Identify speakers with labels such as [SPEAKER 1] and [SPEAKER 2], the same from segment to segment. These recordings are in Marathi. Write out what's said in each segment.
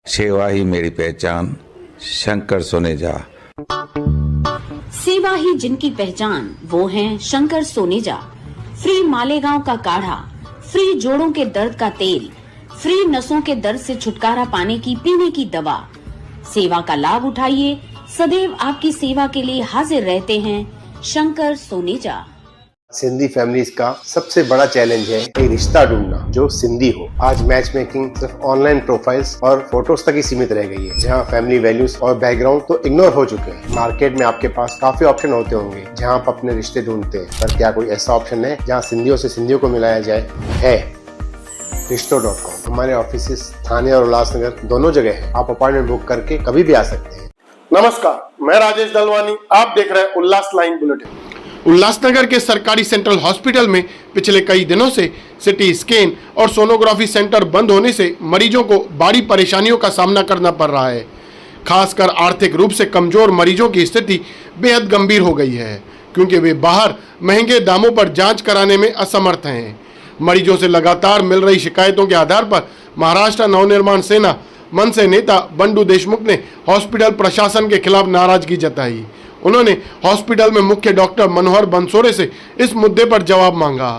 [SPEAKER 1] सेवा ही मेरी पहचान, शंकर सोनेजा।
[SPEAKER 2] सेवा ही जिनकी पहचान, वो हैं शंकर सोनेजा। फ्री मालेगांव का काढ़ा, फ्री जोड़ों के दर्द का तेल, फ्री नसों के दर्द से छुटकारा पाने की पीने की दवा। सेवा का लाभ उठाइए, सदैव आपकी सेवा के लिए हाजिर रहते हैं शंकर सोनेजा।
[SPEAKER 3] सिंधी फैमिलीज का सबसे बड़ा चैलेंज है एक रिश्ता ढूंढना जो सिंधी हो। आज मैच मेकिंग सिर्फ ऑनलाइन प्रोफाइल्स और फोटोज तक ही सीमित रह गई है, जहां फैमिली वैल्यूज और बैकग्राउंड तो इग्नोर हो चुके हैं। मार्केट में आपके पास काफी ऑप्शन होते होंगे जहां आप अपने रिश्ते ढूंढते हैं, पर क्या कोई ऐसा ऑप्शन है जहां सिंधियों से सिंधियों को मिलाया जाए? है रिश्तों.com। हमारे ऑफिस थाने और उल्लासनगर दोनों जगह है। आप अपॉइंटमेंट बुक करके कभी भी आ सकते हैं।
[SPEAKER 4] नमस्कार, मैं राजेश दलवानी, आप देख रहे हैं उल्लास लाइन बुलेटिन। उल्लासनगर के सरकारी सेंट्रल हॉस्पिटल में पिछले कई दिनों से सिटी स्कैन और सोनोग्राफी सेंटर बंद होने से मरीजों को बड़ी परेशानियों का सामना करना पड़ रहा है। खासकर आर्थिक रूप से कमजोर मरीजों की स्थिति बेहद गंभीर हो गई है, क्योंकि वे बाहर महंगे दामों पर जांच कराने में असमर्थ हैं। मरीजों से लगातार मिल रही शिकायतों के आधार पर महाराष्ट्र नवनिर्माण सेना मनसे नेता बंडू देशमुख ने हॉस्पिटल प्रशासन के खिलाफ नाराजगी जताई। उन्होंने हॉस्पिटल में मुख्य डॉक्टर मनोहर बंसोरे से इस मुद्दे पर जवाब मांगा।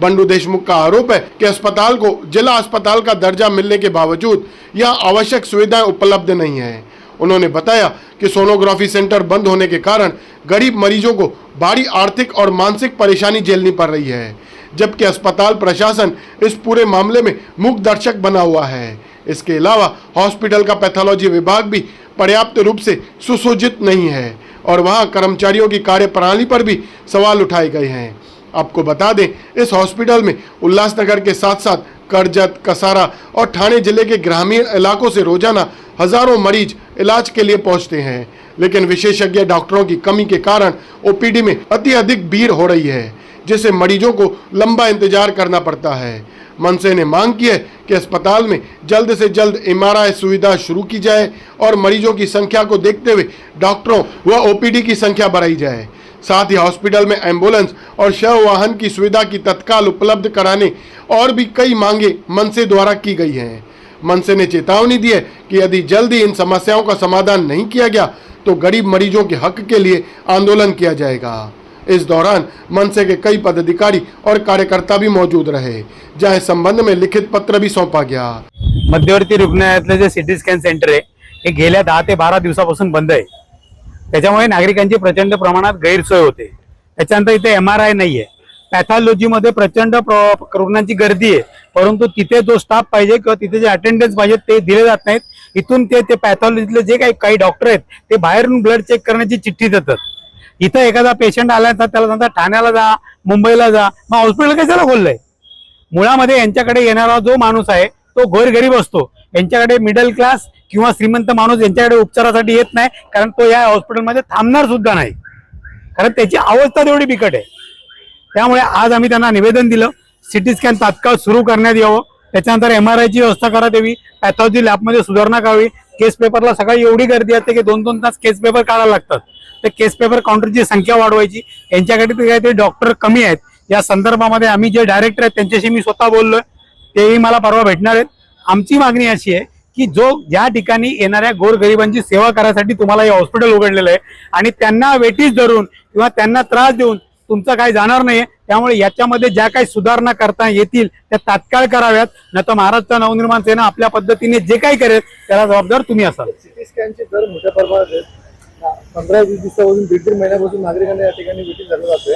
[SPEAKER 4] बंडू देशमुख का आरोप है कि अस्पताल को जिला अस्पताल का दर्जा मिलने के बावजूद यह आवश्यक सुविधाएं उपलब्ध नहीं है। उन्होंने बताया कि सोनोग्राफी सेंटर बंद होने के कारण गरीब मरीजों को भारी आर्थिक और मानसिक परेशानी झेलनी पड़ रही है, जबकि अस्पताल प्रशासन इस पूरे मामले में मूक दर्शक बना हुआ है। इसके अलावा हॉस्पिटल का पैथोलॉजी विभाग भी पर्याप्त रूप से सुसज्जित नहीं है और वहां कर्मचारियों की कार्यप्रणाली पर भी सवाल उठाए गए हैं। आपको बता दें, इस हॉस्पिटल में उल्लासनगर के साथ साथ करजत, कसारा और ठाणे जिले के ग्रामीण इलाकों से रोजाना हजारों मरीज इलाज के लिए पहुंचते हैं, लेकिन विशेषज्ञ डॉक्टरों की कमी के कारण ओपीडी में अधिक भीड़ हो रही है, जिससे मरीजों को लंबा इंतजार करना पड़ता है। मनसे ने मांग की है कि अस्पताल में जल्द से जल्द एमआरआई सुविधा शुरू की जाए और मरीजों की संख्या को देखते हुए डॉक्टरों व ओपीडी की संख्या बढ़ाई जाए। साथ ही हॉस्पिटल में एम्बुलेंस और शव वाहन की सुविधा की तत्काल उपलब्ध कराने और भी कई मांगे मनसे द्वारा की गई हैं। मनसे ने चेतावनी दी है कि यदि जल्दी इन समस्याओं का समाधान नहीं किया गया तो गरीब मरीजों के हक के लिए आंदोलन किया जाएगा। इस दौरान मनसे के कई पदाधिकारी और कार्यकर्ता भी मौजूद रहे, जहां इस संबंध में लिखित पत्र भी सौंपा गया।
[SPEAKER 5] मध्यवर्ती रुग्णालयातलं जे सिटी स्कॅन सेंटर आहे हे गेल्या 10 ते 12 दिवसापासून बंद आहे। त्याच्यामुळे नागरिकांची प्रचंड प्रमाणात गैरसोय होते। त्याच्यानंतर इथे एमआरआय नाहीये, पॅथॉलॉजी मध्ये प्रचंड रुग्णांची गर्दी आहे, परंतु तिथे जो स्टाफ पाहिजे किंवा तिथे जे अटेंडन्स पाहिजे ते दिले जात नाहीत। इथून ते पॅथॉलॉजीतले जे काही डॉक्टर आहेत ते बाहेरून ब्लड चेक करण्याची चिठ्ठी देतात। इथं एखादा पेशंट आला तर त्याला सांगतात ठाण्याला जा, मुंबईला जा, मग हॉस्पिटल कशाला खोललंय? मुळामध्ये यांच्याकडे येणारा जो माणूस आहे तो गोरगरीब असतो, यांच्याकडे मिडल क्लास किंवा श्रीमंत माणूस यांच्याकडे उपचारासाठी येत नाही, कारण तो या हॉस्पिटलमध्ये थांबणार सुद्धा नाही, कारण त्याची अवस्था तेवढी बिकट आहे। त्यामुळे आज आम्ही त्यांना निवेदन दिलं, सिटी स्कॅन तात्काळ सुरू करण्यात यावं, त्याच्यानंतर एमआरआयची व्यवस्था करण्यात यावी, पॅथॉलॉजी लॅबमध्ये सुधारणा करावी। केस पेपरला सकाळी एवढी गर्दी असते की 2-2 तास केस पेपर काढायला लागतात, तर केस पेपर काउंटरची संख्या वाढवायची। यांच्याकडे काहीतरी डॉक्टर कमी आहेत, या संदर्भामध्ये आम्ही जे डायरेक्टर आहेत त्यांच्याशी मी स्वतः बोललोय, तेही मला परवा भेटणार आहेत। आमची मागणी अशी आहे की जो ज्या ठिकाणी येणाऱ्या गोरगरिबांची सेवा करायसाठी तुम्हाला हे हॉस्पिटल उघडलेलं आहे आणि त्यांना वेटीस धरून किंवा त्यांना त्रास देऊन तुमचं काही जाणार नाहीये, त्यामुळे याच्यामध्ये ज्या काही सुधारणा करता येतील त्या तात्काळ कराव्यात, नाहीतर महाराष्ट्र नवनिर्माण सेना आपल्या पद्धतीने जे काही करेल त्याला जबाबदार तुम्ही असाल।
[SPEAKER 6] सिटी स्कॅनचे दर मोठ्या प्रमाणात आहेत। 15-20 दिवसापासून 1.5 महिन्यापासून नागरिकांना या ठिकाणी वेटिंग झालं जातोय।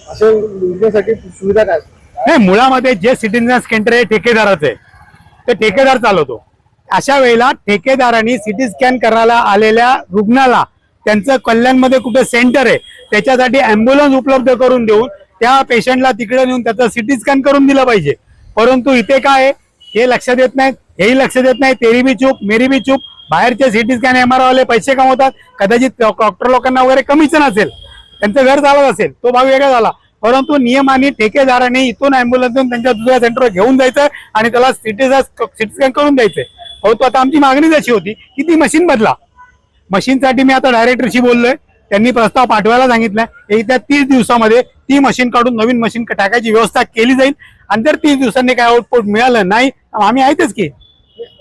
[SPEAKER 6] अशा योजनेसाठी सुविधा काय?
[SPEAKER 5] नाही, मुळामध्ये जे सिटी स्कॅन आहे ठेकेदाराचं आहे, ते ठेकेदार चालवतो। अशा वेळेला ठेकेदारांनी सिटी स्कॅन करायला आलेल्या रुग्णाला त्यांचं कल्याणमध्ये कुठे सेंटर आहे त्याच्यासाठी ॲम्ब्युलन्स उपलब्ध करून देऊन त्या पेशंटला तिकडे नेऊन त्याचा सिटी स्कॅन करून दिला पाहिजे, परंतु इथे काय हे लक्षात येत नाही, हेही लक्षात येत नाही। तेरी भी चूप मेरी भी चूप। बाहेरचे सिटी स्कॅन एमआरआय वाले पैसे कमवतात, कदाचित डॉक्टर लोकांना वगैरे कमीच नसेल, त्यांचं घर चालत असेल, तो भाग वेगळा झाला, परंतु नियमाने ठेकेदाराने इथून ॲम्ब्युलन्स देऊन त्यांच्या दुसऱ्या सेंटरवर घेऊन जायचं आणि त्याला सिटी स्कॅन करून द्यायचंय। परंतु आता आमची मागणी अशी होती की ती मशीन बदला। मशीनसाठी मी आता डायरेक्टरशी बोललोय, त्यांनी प्रस्ताव पाठवायला सांगितलाय। येत्या 30 दिवसामध्ये ती मशीन काढून नवीन मशीन टाकायची व्यवस्था केली जाईल आणि जर 30 दिवसांनी काय आउटपुट मिळालं नाही आम्ही आहेतच की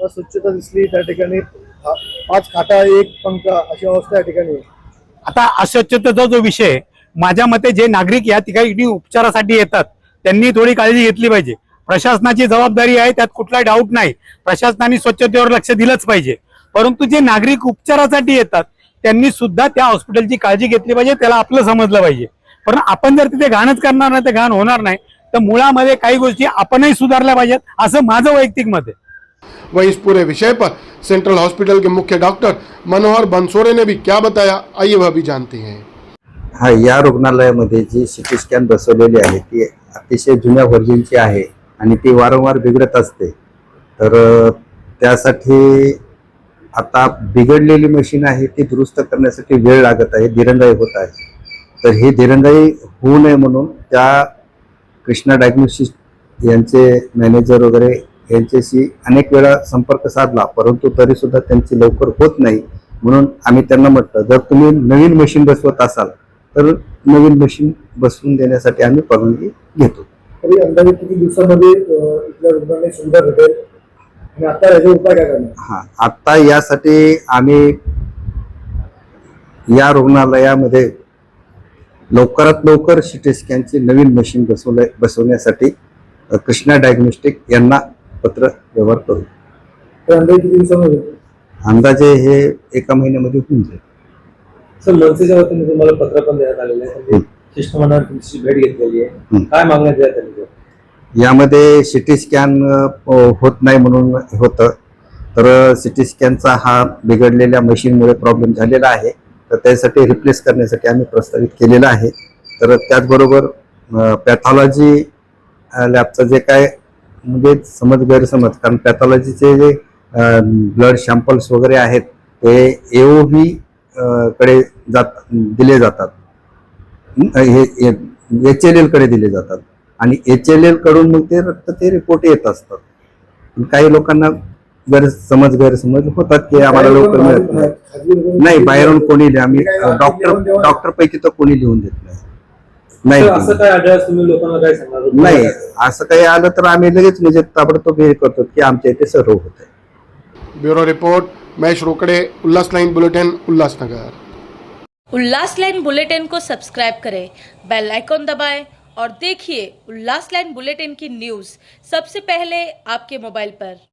[SPEAKER 6] अस्वच्छता दिसली त्या ठिकाणी 5 खाटा 1 पंखा अशी अवस्था या ठिकाणी आहे.
[SPEAKER 5] आता अस्वच्छतेचा जो विषय, माझ्या मते जे नागरिक या ठिकाणी उपचारासाठी येतात त्यांनी थोडी काळजी घेतली पाहिजे. प्रशासनाची जबाबदारी आहे, त्यात कुठला डाऊट नाही. प्रशासनाने स्वच्छतेवर लक्ष दिलंच पाहिजे. परंतु जे नागरिक उपचारासाठी येतात त्यांनी सुद्धा त्या हॉस्पिटलची काळजी घेतली पाहिजे, त्याला आपलं समजलं पाहिजे. पण आपण जर तिथे घाणच करणार नाही तर घाण होणार नाही. तर मुळामध्ये काही गोष्टी आपणही सुधारल्या पाहिजेत, असं माझं वैयक्तिक मत आहे.
[SPEAKER 4] वहीं इस पूरे विषय पर सेंट्रल हॉस्पिटल के मुख्य डॉक्टर मनोहर बनसोड़े ने भी क्या बताया, आइए वह भी जानते हैं।
[SPEAKER 7] हा, या रुग्णालयामध्ये जी सिटी स्कॅन बसवलेली आहे ती अतिशय जुन्या व्हर्जनची आहे आणि ती वारंवार बिघडत असते. तर त्यासाठी आता बिघडलेली मशीन आहे ती दुरुस्त करण्यासाठी वेळ लागत आहे, दिरंगाई होत आहे. तर ही दिरंगाई होऊ नये म्हणून त्या कृष्णा डायग्नोस्टिक्स यांचे मॅनेजर वगैरे यांच्याशी अनेक वेळा संपर्क साधला, परंतु तरी सुद्धा त्यांची लवकर होत नाही. म्हणून आम्ही त्यांना म्हटलं, जर तुम्ही नवीन मशीन बसवत असाल तर नवीन मशीन बसवून देण्यासाठी आम्ही परवानगी घेतो.
[SPEAKER 6] तरी अंदाजे किती दिवसामध्ये इथल्या रुग्णांना सुविधा भेटेल आणि आता याचे उपाय काय करणार?
[SPEAKER 7] हा, आता यासाठी आम्ही या रुग्णालयामध्ये लवकरात लवकर सिटी स्कॅनची नवीन मशीन बसवण्यासाठी कृष्णा डायग्नोस्टिक यांना पत्र व्यवहार करू.
[SPEAKER 6] तर अंदाजे किती दिवसामध्ये?
[SPEAKER 7] अंदाजे हे 1 महिन्यामध्ये होऊन जाईल.
[SPEAKER 8] सर, मनसेच्या वतीने तुम्हाला पत्र पण देण्यात आलेलं आहे, म्हणजे शिष्टमंडळाने तुमची भेट घेतलेली आहे, काय मागण्यात देण्यात आली?
[SPEAKER 7] यामध्ये सिटी स्कॅन होत नाही म्हणून होतं. तर सिटी स्कॅनचा हा बिघडलेल्या मशीनमुळे प्रॉब्लेम झालेला आहे, तर त्यासाठी रिप्लेस करण्यासाठी आम्ही प्रस्तावित केलेलं आहे. तर त्याचबरोबर पॅथॉलॉजी लॅबचं जे काय म्हणजे गैरसमज, कारण पॅथॉलॉजीचे जे ब्लड सॅम्पल्स वगैरे आहेत ते AOV कडे दिले जातात, हे HLL कडे दिले जातात आणि HLL कडून मग ते रिपोर्ट येत असतात. काही लोकांना गैरसमज होतात की आम्हाला लवकर मिळत नाही. बाहेरून कोणी आम्ही डॉक्टर पैकी तर कोणी लिहून देत नाही.
[SPEAKER 8] असं काय आढळल्यास तुम्ही लोकांना काय सांगणार?
[SPEAKER 7] नाही, असं काही आलं तर आम्ही लगेच म्हणजे ताबडतोब हे करतो की आमच्या इथे सर्व होत आहे.
[SPEAKER 4] ब्यूरो रिपोर्ट, महेश रोकड़े, उल्लास लाइन बुलेटिन, उल्लासनगर।
[SPEAKER 9] उल्लास लाइन बुलेटिन को सब्सक्राइब करें, बेल आइकॉन दबाएं और देखिए उल्लास लाइन बुलेटिन की न्यूज़ सबसे पहले आपके मोबाइल पर।